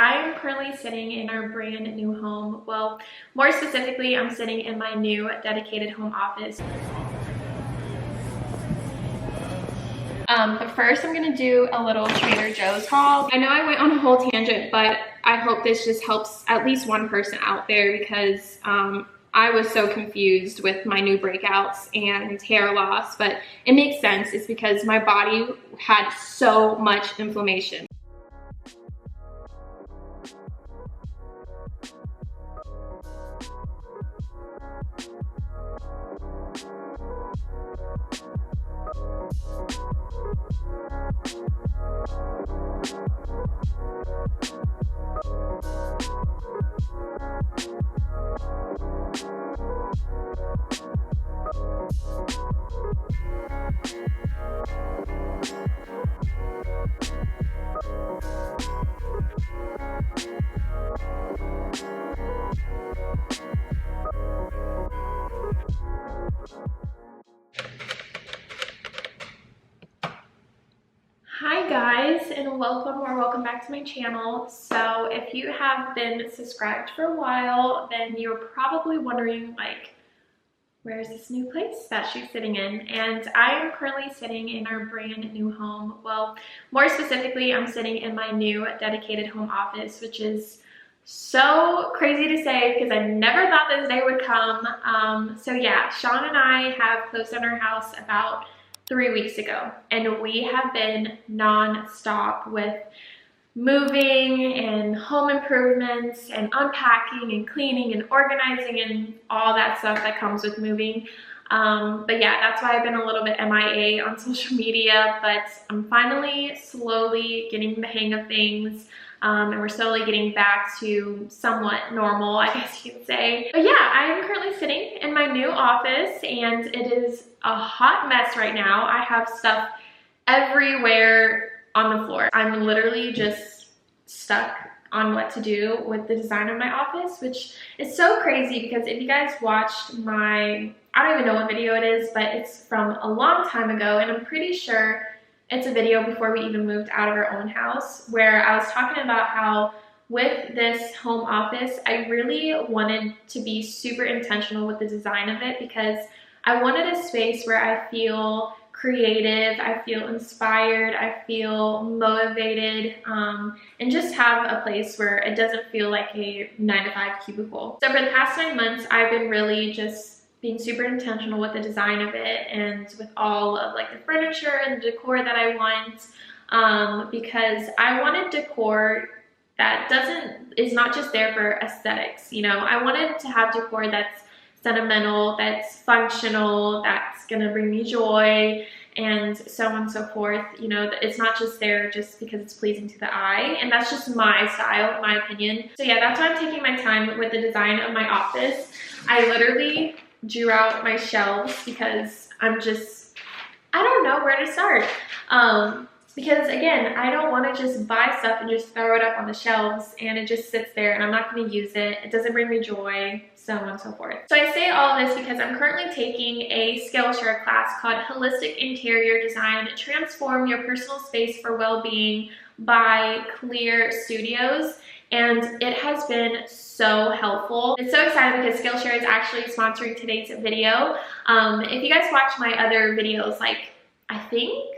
I am currently sitting in our brand new home. Well, more specifically, I'm sitting in my new dedicated home office. But first I'm gonna do a little Trader Joe's haul. I know I went on a whole tangent, but I hope this just helps at least one person out there because I was so confused with my new breakouts and hair loss, but it makes sense. It's because my body had so much inflammation. Hi guys, and welcome back to my channel. So if you have been subscribed for a while, then you're probably wondering like, where's this new place that she's sitting in? And I am currently sitting in our brand new home. Well, more specifically, I'm sitting in my new dedicated home office, which is so crazy to say because I never thought this day would come. So yeah, Sean and I have closed on our house about 3 weeks ago, and we have been non-stop with moving and home improvements and unpacking and cleaning and organizing and all that stuff that comes with moving. But yeah, that's why I've been a little bit MIA on social media, but I'm finally slowly getting the hang of things. And we're slowly getting back to somewhat normal, I guess you could say. But yeah, I am currently sitting in my new office and it is a hot mess right now. I have stuff everywhere on the floor. I'm literally just stuck on what to do with the design of my office, which is so crazy because if you guys watched my, I don't even know what video it is, but it's from a long time ago and I'm pretty sure it's a video before we even moved out of our own house where I was talking about how with this home office, I really wanted to be super intentional with the design of it because I wanted a space where I feel creative, I feel inspired, I feel motivated, and just have a place where it doesn't feel like a 9-to-5 cubicle. So for the past 9 months, I've been really just being super intentional with the design of it and with all of like the furniture and the decor that I want, because I wanted decor that is not just there for aesthetics, you know. I wanted to have decor that's sentimental, that's functional, that's gonna bring me joy, and so on and so forth. You know, it's not just there just because it's pleasing to the eye, and that's just my style, my opinion. So yeah, that's why I'm taking my time with the design of my office. I literally drew out my shelves because I don't know where to start. Because again, I don't want to just buy stuff and just throw it up on the shelves and it just sits there and I'm not going to use it. It doesn't bring me joy, so on and so forth. So I say all of this because I'm currently taking a Skillshare class called Holistic Interior Design, Transform Your Personal Space for Well-Being by Clear Studios. And it has been so helpful. It's so exciting because Skillshare is actually sponsoring today's video. If you guys watch my other videos, like I think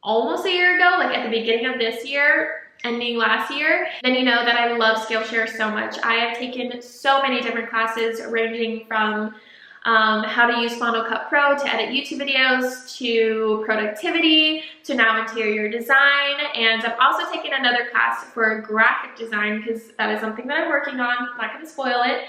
almost a year ago, like at the beginning of this year, ending last year, then you know that I love Skillshare so much. I have taken so many different classes ranging from how to use Final Cut Pro to edit YouTube videos, to productivity, to now interior design, and I'm also taking another class for graphic design because that is something that I'm working on. I'm not going to spoil it.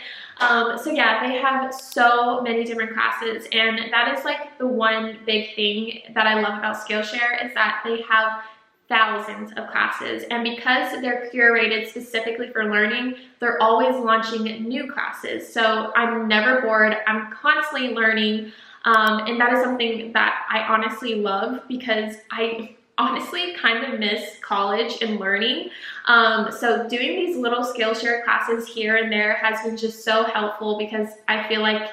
So yeah, they have so many different classes, and that is like the one big thing that I love about Skillshare is that they have thousands of classes, and because they're curated specifically for learning, they're always launching new classes. So I'm never bored. I'm constantly learning, and that is something that I honestly love because I honestly kind of miss college and learning. So doing these little Skillshare classes here and there has been just so helpful because I feel like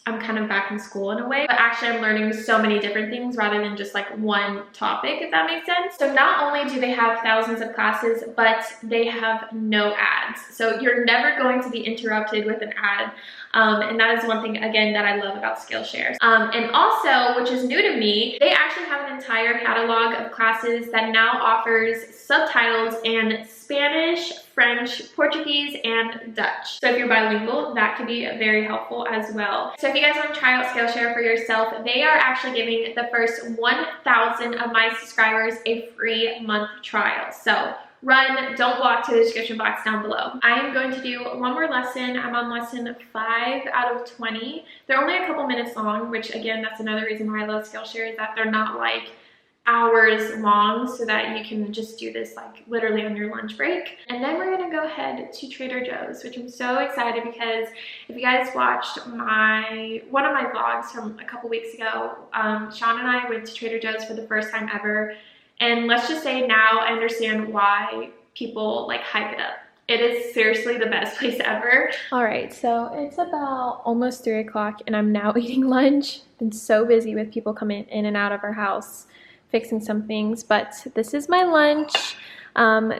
I'm kind of back in school in a way, but actually I'm learning so many different things rather than just like one topic, if that makes sense. So not only do they have thousands of classes, but they have no ads. So you're never going to be interrupted with an ad. And that is one thing, again, that I love about Skillshare. And also, which is new to me, they actually have an entire catalog of classes that now offers subtitles in Spanish, French, Portuguese, and Dutch. So if you're bilingual, that could be very helpful as well. So if you guys want to try out Skillshare for yourself, they are actually giving the first 1,000 of my subscribers a free month trial. So run, don't walk to the description box down below. I am going to do one more lesson. I'm on lesson 5 out of 20. They're only a couple minutes long, which again, that's another reason why I love Skillshare, is that they're not like hours long, so that you can just do this like literally on your lunch break. And then we're gonna go ahead to Trader Joe's, which I'm so excited because if you guys watched one of my vlogs from a couple weeks ago, Sean and I went to Trader Joe's for the first time ever. And let's just say now I understand why people like hype it up. It is seriously the best place ever. All right, so it's about almost 3 o'clock and I'm now eating lunch. Been so busy with people coming in and out of our house, fixing some things, but this is my lunch.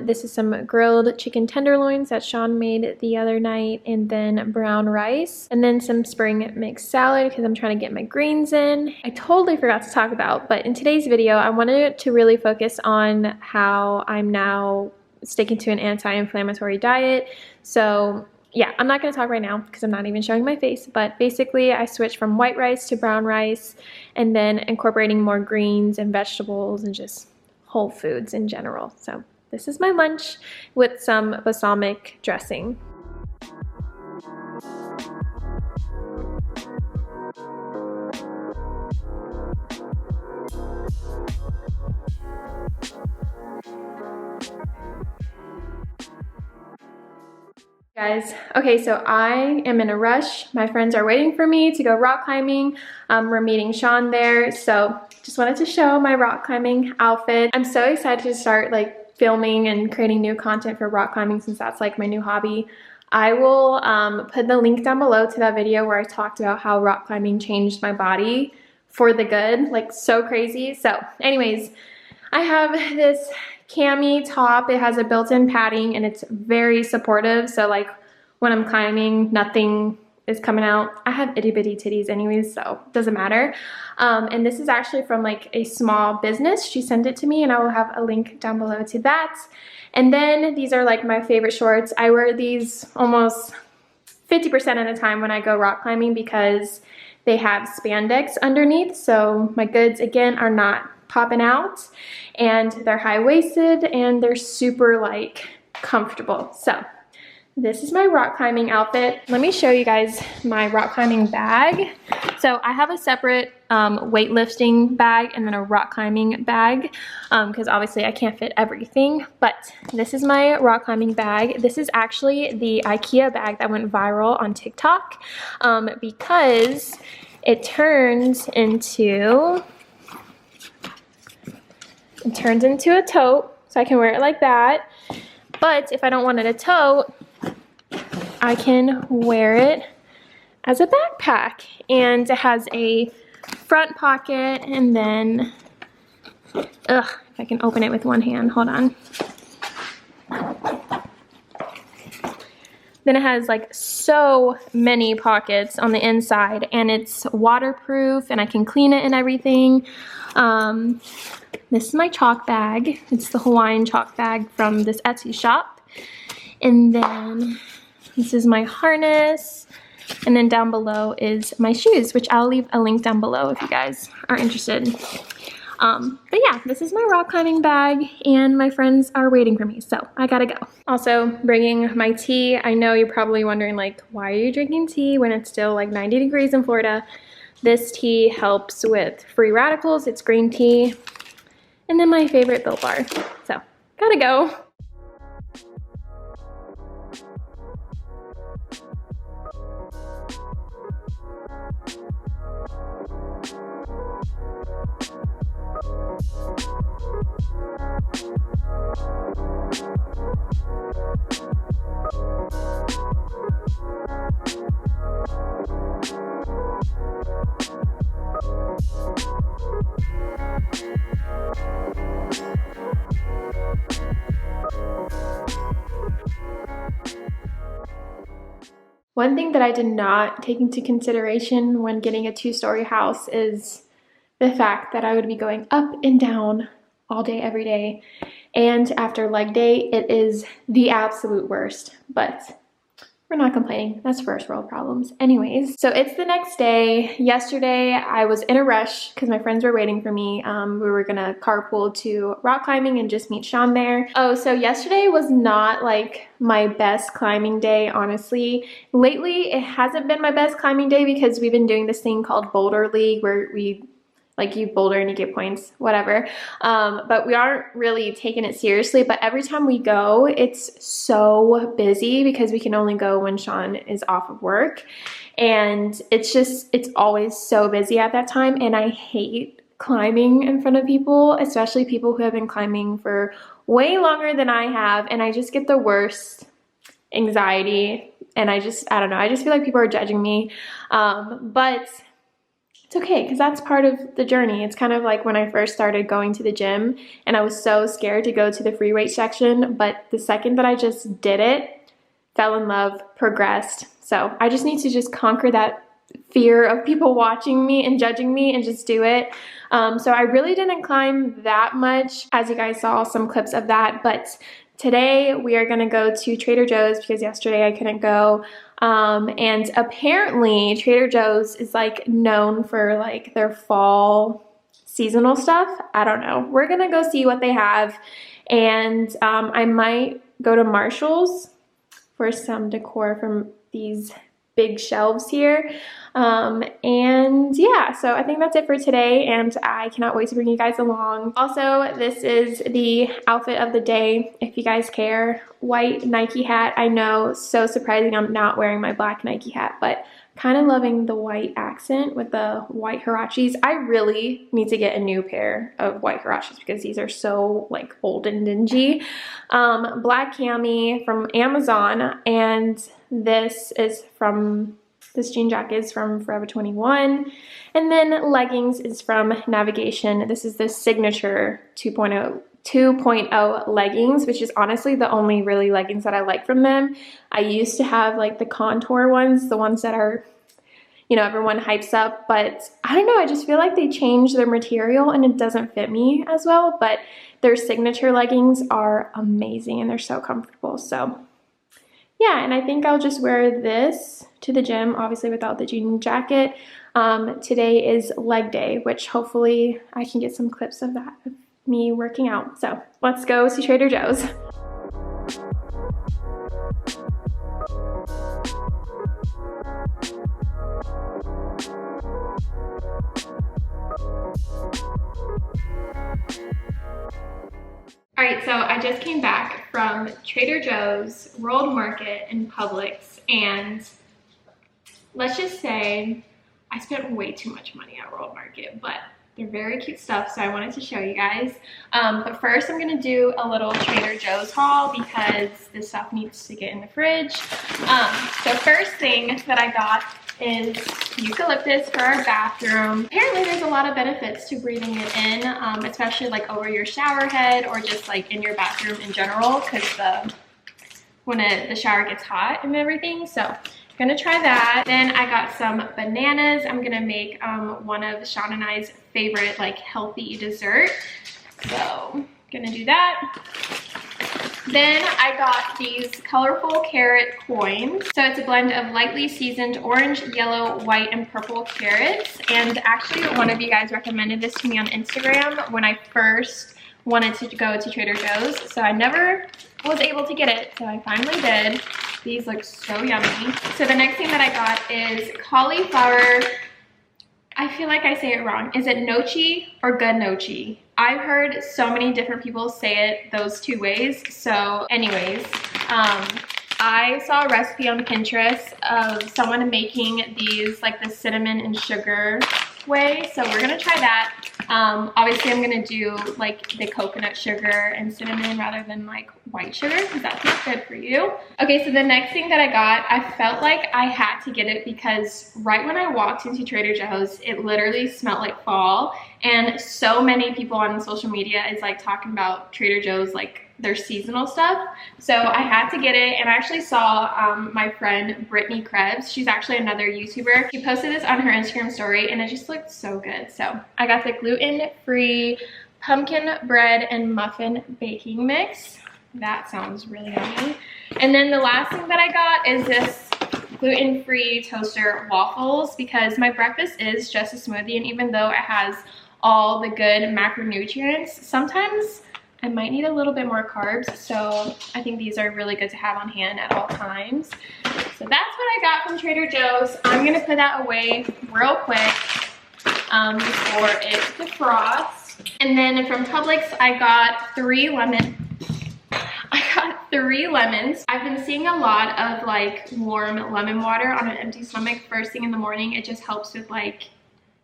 This is some grilled chicken tenderloins that Sean made the other night, and then brown rice, and then some spring mixed salad because I'm trying to get my greens in. I totally forgot to talk about, but in today's video, I wanted to really focus on how I'm now sticking to an anti-inflammatory diet. So yeah, I'm not going to talk right now because I'm not even showing my face, but basically I switched from white rice to brown rice and then incorporating more greens and vegetables and just whole foods in general. So this is my lunch with some balsamic dressing. Guys, okay, so I am in a rush. My friends are waiting for me to go rock climbing. We're meeting Sean there, so just wanted to show my rock climbing outfit. I'm so excited to start like filming and creating new content for rock climbing since that's like my new hobby. I will put the link down below to that video where I talked about how rock climbing changed my body for the good, like so crazy. So anyways, I have this cami top. It has a built-in padding and it's very supportive. So like when I'm climbing, nothing is coming out. I have itty bitty titties anyways, so it doesn't matter. And this is actually from like a small business. She sent it to me and I will have a link down below to that. And then these are like my favorite shorts. I wear these almost 50% of the time when I go rock climbing because they have spandex underneath. So my goods again are not popping out, and they're high-waisted and they're super like comfortable. So this is my rock climbing outfit. Let me show you guys my rock climbing bag. So I have a separate weightlifting bag and then a rock climbing bag because obviously I can't fit everything, but this is my rock climbing bag. This is actually the IKEA bag that went viral on TikTok because it turns into a tote, so I can wear it like that. But if I don't want it a tote, I can wear it as a backpack. And it has a front pocket, and then, if I can open it with one hand, hold on. Then it has like so many pockets on the inside, and it's waterproof and I can clean it and everything. This is my chalk bag. It's the Hawaiian chalk bag from this Etsy shop. And then this is my harness. And then down below is my shoes, which I'll leave a link down below if you guys are interested. But yeah, this is my rock climbing bag and my friends are waiting for me, so I gotta go. Also bringing my tea. I know you're probably wondering like, why are you drinking tea when it's still like 90 degrees in Florida? This tea helps with free radicals. It's green tea. And then my favorite Built Bar. So, gotta go. One thing that I did not take into consideration when getting a 2-story house is the fact that I would be going up and down all day, every day. And after leg day, it is the absolute worst, but we're not complaining. That's first world problems. Anyways, so it's the next day. Yesterday, I was in a rush because my friends were waiting for me. We were gonna carpool to rock climbing and just meet Sean there. Oh, so yesterday was not like my best climbing day, honestly. Lately, it hasn't been my best climbing day because we've been doing this thing called Boulder League where you boulder and you get points, whatever. But we aren't really taking it seriously. But every time we go, it's so busy because we can only go when Sean is off of work. And it's always so busy at that time. And I hate climbing in front of people, especially people who have been climbing for way longer than I have. And I just get the worst anxiety. And I don't know, I just feel like people are judging me. But it's okay, because that's part of the journey. It's kind of like when I first started going to the gym and I was so scared to go to the free weight section, but the second that I just did it, fell in love, progressed. So I just need to just conquer that fear of people watching me and judging me and just do it. So I really didn't climb that much, as you guys saw some clips of that, but today we are gonna go to Trader Joe's because yesterday I couldn't go. And apparently Trader Joe's is like known for like their fall seasonal stuff. I don't know. We're gonna go see what they have. And I might go to Marshall's for some decor from these big shelves here. And yeah, so I think that's it for today, and I cannot wait to bring you guys along. Also, this is the outfit of the day, if you guys care. White Nike hat. I know, so surprising I'm not wearing my black Nike hat, but kind of loving the white accent with the white huaraches. I really need to get a new pair of white huaraches because these are so like old and dingy. Black cami from Amazon, and this jean jacket is from Forever 21. And then leggings is from Navigation. This is the Signature 2.0 leggings, which is honestly the only really leggings that I like from them. I used to have like the contour ones, the ones that are, you know, everyone hypes up, but I don't know, I just feel like they changed their material and it doesn't fit me as well, but their Signature leggings are amazing and they're so comfortable. So yeah, and I think I'll just wear this to the gym, obviously without the jean jacket. Today is leg day, which hopefully I can get some clips of that, of me working out. So let's go to Trader Joe's. All right, so I just came back from Trader Joe's, World Market, and Publix, and let's just say I spent way too much money at World Market, but they're very cute stuff, so I wanted to show you guys. But first I'm gonna do a little Trader Joe's haul because this stuff needs to get in the fridge. So first thing that I got is eucalyptus for our bathroom. Apparently there's a lot of benefits to breathing it in, especially like over your shower head or just like in your bathroom in general, because when the shower gets hot and everything. So I'm gonna try that. Then I got some bananas. I'm gonna make one of Sean and I's favorite like healthy dessert. So gonna do that. Then I got these colorful carrot coins. So it's a blend of lightly seasoned orange, yellow, white, and purple carrots. And actually one of you guys recommended this to me on Instagram when I first wanted to go to Trader Joe's. So I never was able to get it, so I finally did. These look so yummy. So the next thing that I got is cauliflower. I feel like I say it wrong. Is it nochi or ganochi? I've heard so many different people say it those two ways. So anyways, I saw a recipe on Pinterest of someone making these like the cinnamon and sugar way. So we're gonna try that. Obviously I'm gonna do like the coconut sugar and cinnamon rather than like white sugar because that's not good for you. Okay, so the next thing that I got, I felt like I had to get it because right when I walked into Trader Joe's, it literally smelled like fall. And so many people on social media is like talking about Trader Joe's like their seasonal stuff. So I had to get it, and I actually saw my friend Brittany Krebs. She's actually another YouTuber. She posted this on her Instagram story, and it just looked so good. So I got the gluten-free pumpkin bread and muffin baking mix. That sounds really yummy. And then the last thing that I got is this gluten-free toaster waffles, because my breakfast is just a smoothie, and even though it has all the good macronutrients, sometimes I might need a little bit more carbs, so I think these are really good to have on hand at all times. So that's what I got from Trader Joe's. I'm gonna put that away real quick before it defrosts. And then from Publix, I got 3 lemons. I've been seeing a lot of like warm lemon water on an empty stomach first thing in the morning. It just helps with like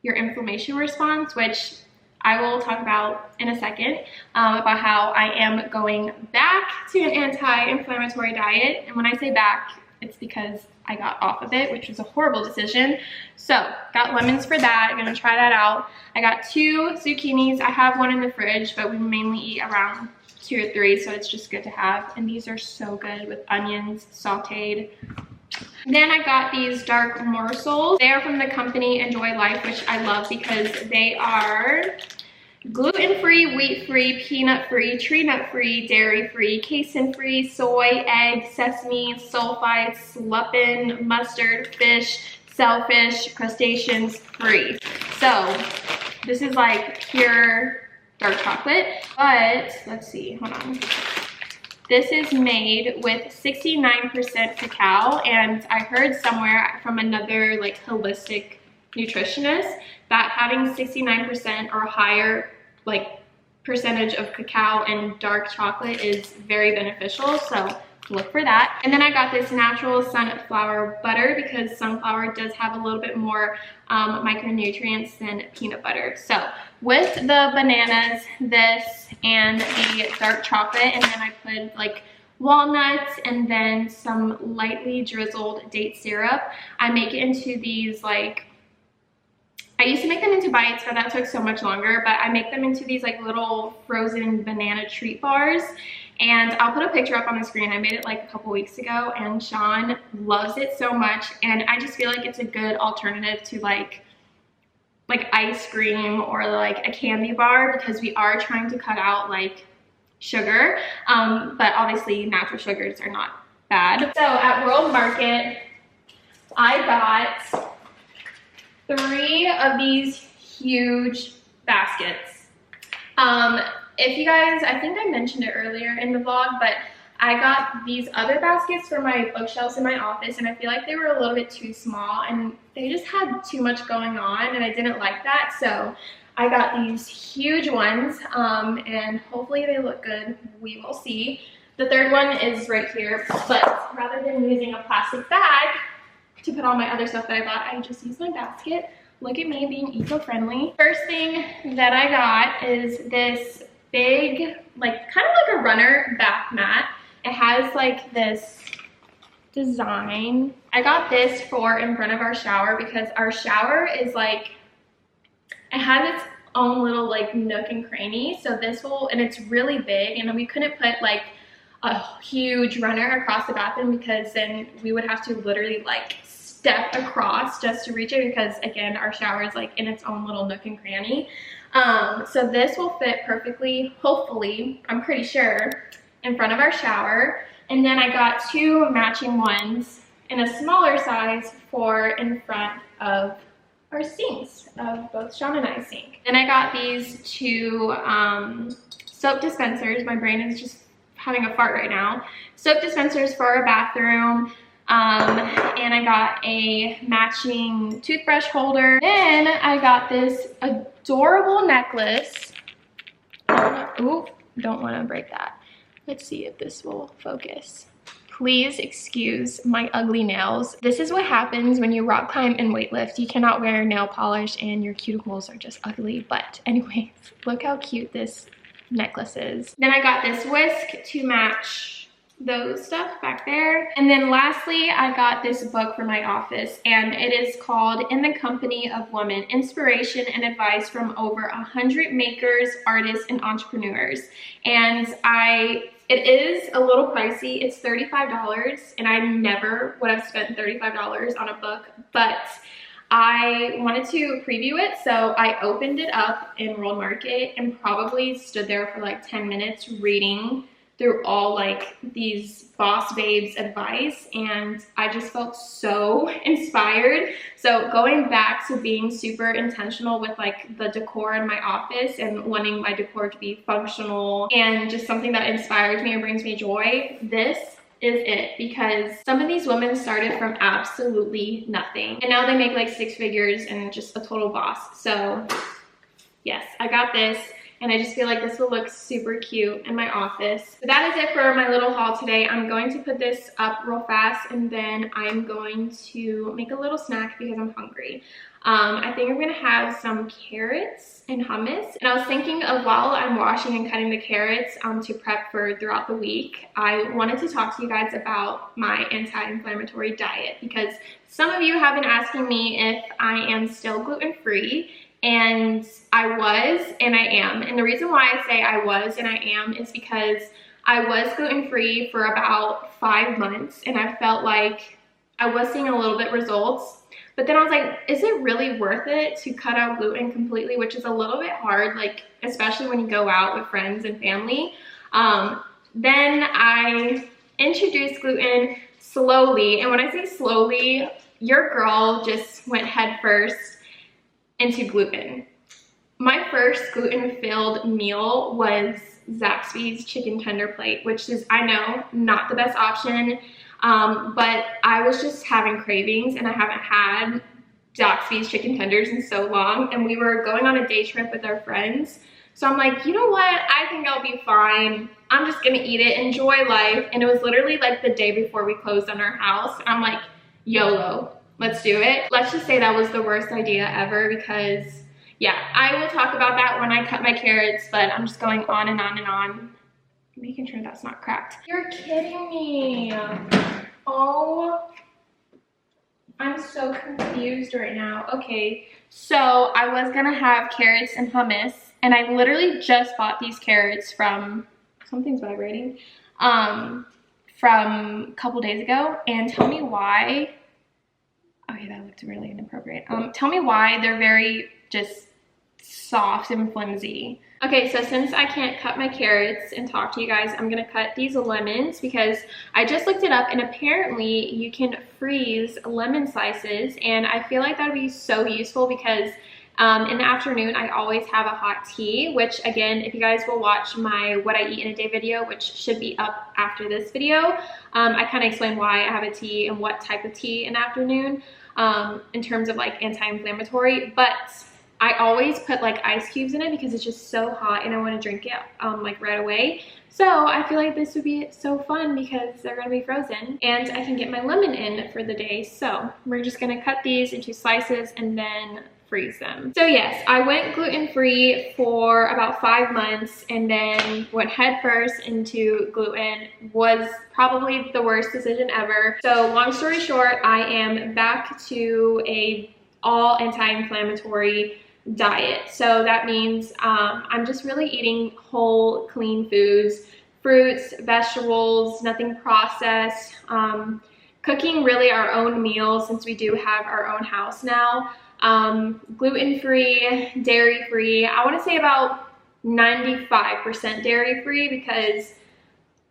your inflammation response, which I will talk about in a second, about how I am going back to an anti-inflammatory diet. And when I say back, it's because I got off of it, which was a horrible decision. So got lemons for that. I'm gonna try that out. I got 2 zucchinis. I have one in the fridge, but we mainly eat around 2 or 3, so it's just good to have. And these are so good with onions sauteed. Then I got these dark morsels. They are from the company Enjoy Life, which I love because they are gluten-free, wheat-free, peanut-free, tree nut-free, dairy-free, casein-free, soy, egg, sesame, sulfites, lepin, mustard, fish, shellfish, crustaceans free. So this is like pure dark chocolate, but let's see, hold on. This is made with 69% cacao, and I heard somewhere from another like holistic nutritionist that having 69% or higher like percentage of cacao and dark chocolate is very beneficial, so look for that. And then I got this natural sunflower butter because sunflower does have a little bit more micronutrients than peanut butter. So with the bananas, this, and the dark chocolate, and then I put like walnuts and then some lightly drizzled date syrup. I make it into these like, I used to make them into bites, but that took so much longer, but I make them into these like little frozen banana treat bars. And I'll put a picture up on the screen. I made it like a couple weeks ago, and Sean loves it so much. And I just feel like it's a good alternative to like ice cream or like a candy bar, because we are trying to cut out like sugar. But obviously natural sugars are not bad. So at World Market, I got 3 of these huge baskets. If you guys, I think I mentioned it earlier in the vlog, but I got these other baskets for my bookshelves in my office, and I feel like they were a little bit too small and they just had too much going on, and I didn't like that. So I got these huge ones, and hopefully they look good. We will see. The third one is right here, but rather than using a plastic bag to put all my other stuff that I bought, I just used my basket. Look at me being eco-friendly. First thing that I got is this big, like kind of like a runner bath mat. It has like this design. I got this for in front of our shower because our shower is like, it has its own little like nook and cranny. So this will, and it's really big, and then we couldn't put like a huge runner across the bathroom because then we would have to literally like step across just to reach it, because again, our shower is like in its own little nook and cranny. So this will fit perfectly, hopefully, I'm pretty sure, in front of our shower. And then I got 2 matching ones in a smaller size for in front of our sinks, of both Sean and I's sink. Then I got these 2 soap dispensers. My brain is just having a fart right now. Soap dispensers for our bathroom. And I got a matching toothbrush holder. Then I got this adorable necklace. Ooh, don't want to break that. Let's see if this will focus. Please excuse my ugly nails. This is what happens when you rock climb and weightlift. You cannot wear nail polish and your cuticles are just ugly. But anyways, look how cute this necklace is. Then I got this whisk to match those stuff back there. And then lastly, I got this book for my office, and it is called In the Company of Women: Inspiration and Advice from Over 100 Makers, Artists, and Entrepreneurs. And I it is a little pricey. It's $35, and I never would have spent $35 on a book, but I wanted to preview it, so I opened it up in World Market and probably stood there for like 10 minutes reading through all like these boss babes advice, and I just felt so inspired. So going back to being super intentional with like the decor in my office and wanting my decor to be functional and just something that inspires me and brings me joy, this is it, because some of these women started from absolutely nothing and now they make like 6 figures and just a total boss. So yes, I got this. And I just feel like this will look super cute in my office. So that is it for my little haul today. I'm going to put this up real fast and then I'm going to make a little snack because I'm hungry. I think I'm gonna have some carrots and hummus. And I was thinking of, while I'm washing and cutting the carrots to prep for throughout the week, I wanted to talk to you guys about my anti-inflammatory diet, because some of you have been asking me if I am still gluten-free. And I was, and I am. And the reason why I say I was and I am is because I was gluten-free for about 5 months and I felt like I was seeing a little bit results. But then I was like, is it really worth it to cut out gluten completely, which is a little bit hard, like especially when you go out with friends and family. Then I introduced gluten slowly. And when I say slowly, your girl just went head first into gluten. My first gluten-filled meal was Zaxby's chicken tender plate, which is, I know, not the best option, but I was just having cravings and I haven't had Zaxby's chicken tenders in so long, and we were going on a day trip with our friends. So I'm like, you know what? I think I'll be fine. I'm just gonna eat it, enjoy life. And it was literally like the day before we closed on our house. I'm like, YOLO. Let's do it. Let's just say that was the worst idea ever, because yeah, I will talk about that when I cut my carrots, but I'm just going on and on and on, making sure that's not cracked. You're kidding me. Oh, I'm so confused right now. Okay, so I was gonna have carrots and hummus, and I literally just bought these carrots from, something's vibrating, from a couple days ago, and tell me why. Okay, that looked really inappropriate. Tell me why they're very just soft and flimsy. Okay, so since I can't cut my carrots and talk to you guys, I'm gonna cut these lemons, because I just looked it up and apparently you can freeze lemon slices, and I feel like that would be so useful because in the afternoon I always have a hot tea, which again, if you guys will watch my what I eat in a day video, which should be up after this video, I kind of explain why I have a tea and what type of tea in the afternoon in terms of like anti-inflammatory. But I always put like ice cubes in it because it's just so hot and I want to drink it like right away. So I feel like this would be so fun because they're gonna be frozen and I can get my lemon in for the day. So we're just gonna cut these into slices and then freeze them. So yes, I went gluten-free for about 5 months and then went head first into gluten. Was probably the worst decision ever. So long story short, I am back to a all anti-inflammatory diet. So that means I'm just really eating whole, clean foods, fruits, vegetables, nothing processed, cooking really our own meals since we do have our own house now. Gluten-free, dairy-free. I want to say about 95% dairy-free because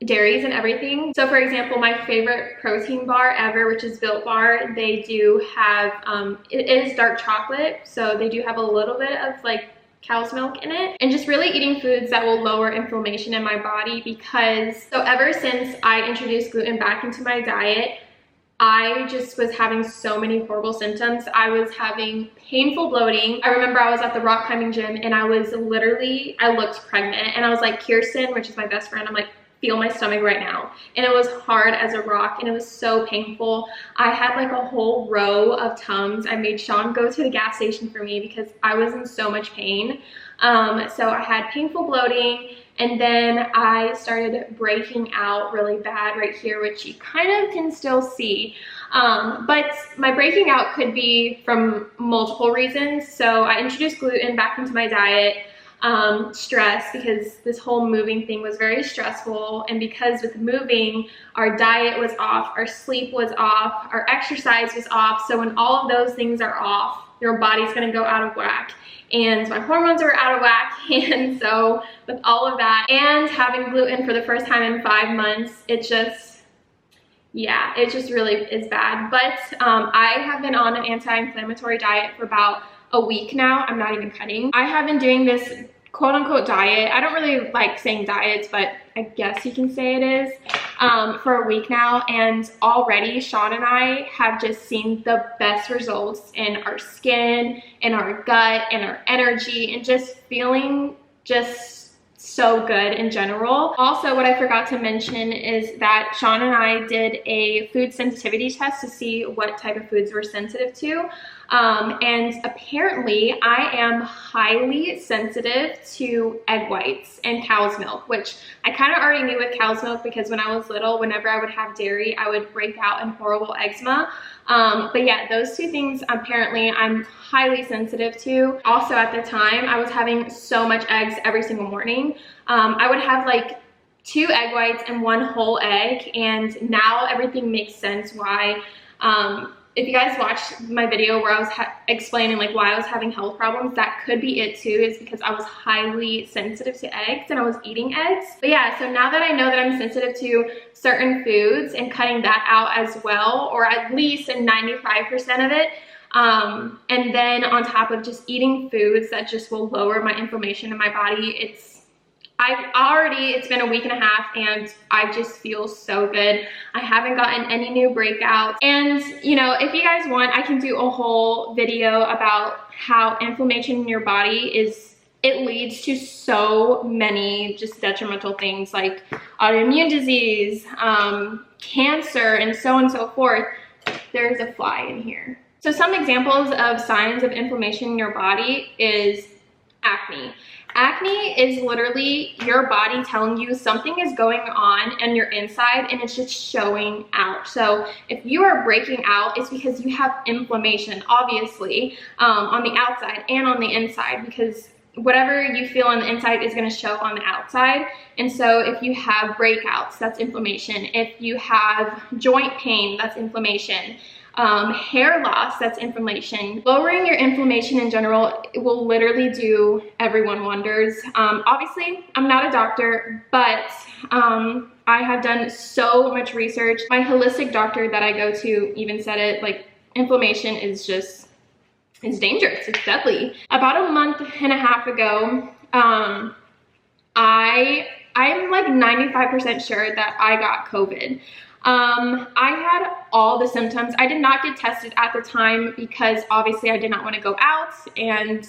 dairy is in everything. So for example, my favorite protein bar ever, which is Built Bar, they do have, it is dark chocolate, so they do have a little bit of like cow's milk in it, and just really eating foods that will lower inflammation in my body. Because so ever since I introduced gluten back into my diet, I just was having so many horrible symptoms. I was having painful bloating. I remember I was at the rock climbing gym and I was literally, I looked pregnant and I was like, Kirsten, which is my best friend, I'm like, feel my stomach right now. And it was hard as a rock and it was so painful. I had like a whole row of Tums. I made Sean go to the gas station for me because I was in so much pain. So I had painful bloating, and then I started breaking out really bad right here, which you kind of can still see. But my breaking out could be from multiple reasons. So I introduced gluten back into my diet. stress, because this whole moving thing was very stressful. And because with moving, our diet was off, our sleep was off, our exercise was off. So when all of those things are off, your body's gonna go out of whack. And my hormones are out of whack. And so with all of that and having gluten for the first time in 5 months, it just, yeah, it just really is bad. But I have been on an anti-inflammatory diet for about a week now. I'm not even kidding. I have been doing this quote unquote diet. I don't really like saying diets, but I guess you can say it is, for a week now. And already Sean and I have just seen the best results in our skin, in our gut, and our energy, and just feeling just so good in general. Also, what I forgot to mention is that Sean and I did a food sensitivity test to see what type of foods we're sensitive to. And apparently I am highly sensitive to egg whites and cow's milk, which I kind of already knew with cow's milk because when I was little, whenever I would have dairy, I would break out in horrible eczema. But yeah, those two things apparently I'm highly sensitive to. Also at the time, I was having so much eggs every single morning. I would have like 2 egg whites and 1 whole egg, and now everything makes sense why. If you guys watched my video where I was explaining like why I was having health problems, that could be it too, is because I was highly sensitive to eggs and I was eating eggs. But yeah, so now that I know that I'm sensitive to certain foods and cutting that out as well, or at least in 95% of it, and then on top of just eating foods that just will lower my inflammation in my body, it's been a week and a half and I just feel so good. I haven't gotten any new breakouts. And you know, if you guys want, I can do a whole video about how inflammation in your body it leads to so many just detrimental things like autoimmune disease, cancer, and so forth. There's a fly in here. So some examples of signs of inflammation in your body is acne. Acne is literally your body telling you something is going on in your inside and it's just showing out. So if you are breaking out, it's because you have inflammation, obviously, on the outside and on the inside, because whatever you feel on the inside is going to show on the outside. And so if you have breakouts, that's inflammation. If you have joint pain, that's inflammation. Hair loss, that's inflammation. Lowering your inflammation in general, it will literally do everyone wonders. Obviously, I'm not a doctor, but I have done so much research. My holistic doctor that I go to even said it, like, inflammation is dangerous, it's deadly. About a month and a half ago, I'm like 95% sure that I got COVID. I had all the symptoms. I did not get tested at the time because obviously I did not want to go out and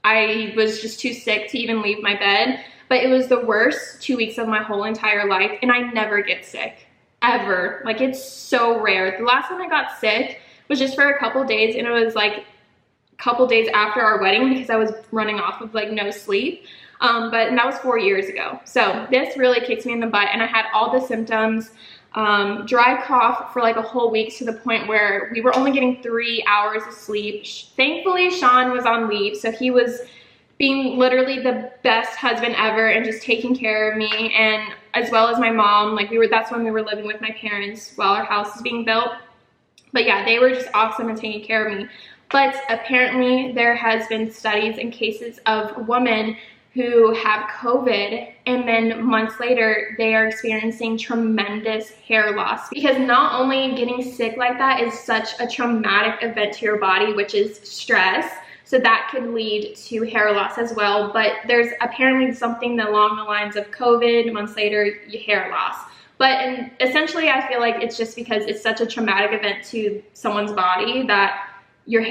I was just too sick to even leave my bed. But it was the worst 2 weeks of my whole entire life, and I never get sick, ever. Like, it's so rare. The last time I got sick was just for a couple days, and it was like a couple days after our wedding because I was running off of like no sleep. And that was 4 years ago. So this really kicked me in the butt, and I had all the symptoms. Dry cough for like a whole week to the point where we were only getting 3 hours of sleep. Thankfully, Sean was on leave, so he was being literally the best husband ever and just taking care of me, and as well as my mom. Like, that's when we were living with my parents while our house was being built. But yeah, they were just awesome and taking care of me. But apparently there has been studies and cases of women who have COVID, and then months later they are experiencing tremendous hair loss, because not only getting sick like that is such a traumatic event to your body, which is stress, so that could lead to hair loss as well. But there's apparently something along the lines of COVID, months later, hair loss. But essentially I feel like it's just because it's such a traumatic event to someone's body that you're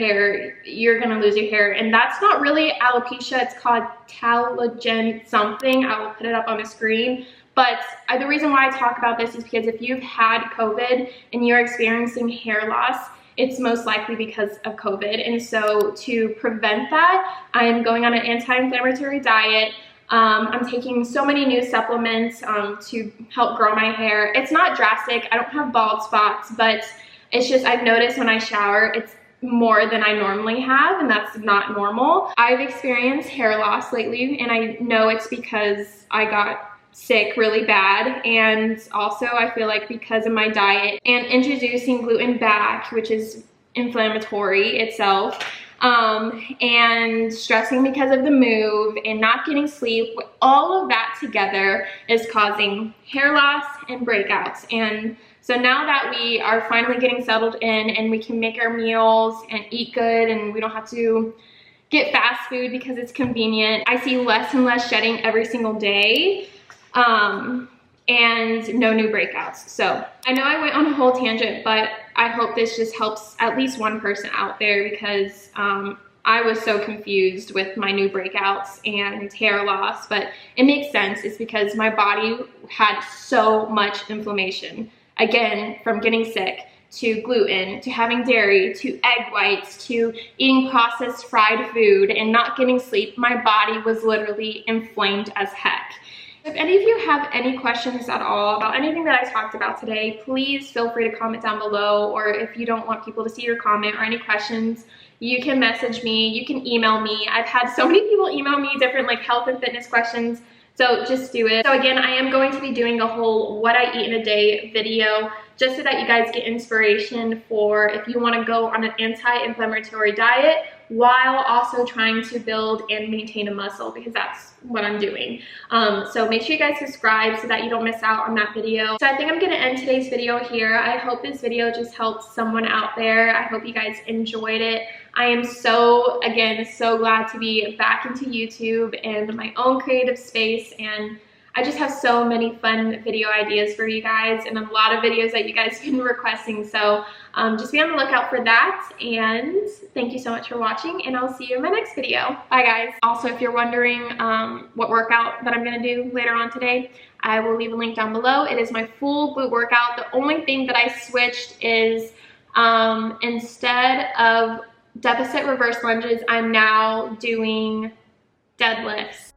gonna lose your hair. And that's not really alopecia, it's called telogen something. I will put it up on the screen. But the reason why I talk about this is because if you've had COVID and you're experiencing hair loss, it's most likely because of COVID. And so to prevent that, I am going on an anti-inflammatory diet. I'm taking so many new supplements to help grow my hair. It's not drastic, I don't have bald spots, but it's just, I've noticed when I shower, more than I normally have, and that's not normal. I've experienced hair loss lately, and I know it's because I got sick really bad, and also I feel like because of my diet and introducing gluten back, which is inflammatory itself, and stressing because of the move and not getting sleep, all of that together is causing hair loss and breakouts. And so now that we are finally getting settled in and we can make our meals and eat good and we don't have to get fast food because it's convenient, I see less and less shedding every single day. And no new breakouts. So I know I went on a whole tangent, but I hope this just helps at least one person out there, because I was so confused with my new breakouts and hair loss, but it makes sense. It's because my body had so much inflammation, again, from getting sick, to gluten, to having dairy, to egg whites, to eating processed fried food and not getting sleep. My body was literally inflamed as heck. If any of you have any questions at all about anything that I talked about today, please feel free to comment down below, or if you don't want people to see your comment or any questions, you can message me, you can email me. I've had so many people email me different like health and fitness questions, so just do it. So again, I am going to be doing a whole what I eat in a day video, just so that you guys get inspiration for if you want to go on an anti-inflammatory diet while also trying to build and maintain a muscle, because that's what I'm doing. So make sure you guys subscribe so that you don't miss out on that video. So I think I'm gonna end today's video here. I hope this video just helps someone out there. I hope you guys enjoyed it. I am so, again, so glad to be back into YouTube and my own creative space, and I just have so many fun video ideas for you guys, and a lot of videos that you guys have been requesting. So just be on the lookout for that, and thank you so much for watching, and I'll see you in my next video. Bye guys. Also, if you're wondering what workout that I'm gonna do later on today, I will leave a link down below. It is my full glute workout. The only thing that I switched is instead of deficit reverse lunges, I'm now doing deadlifts.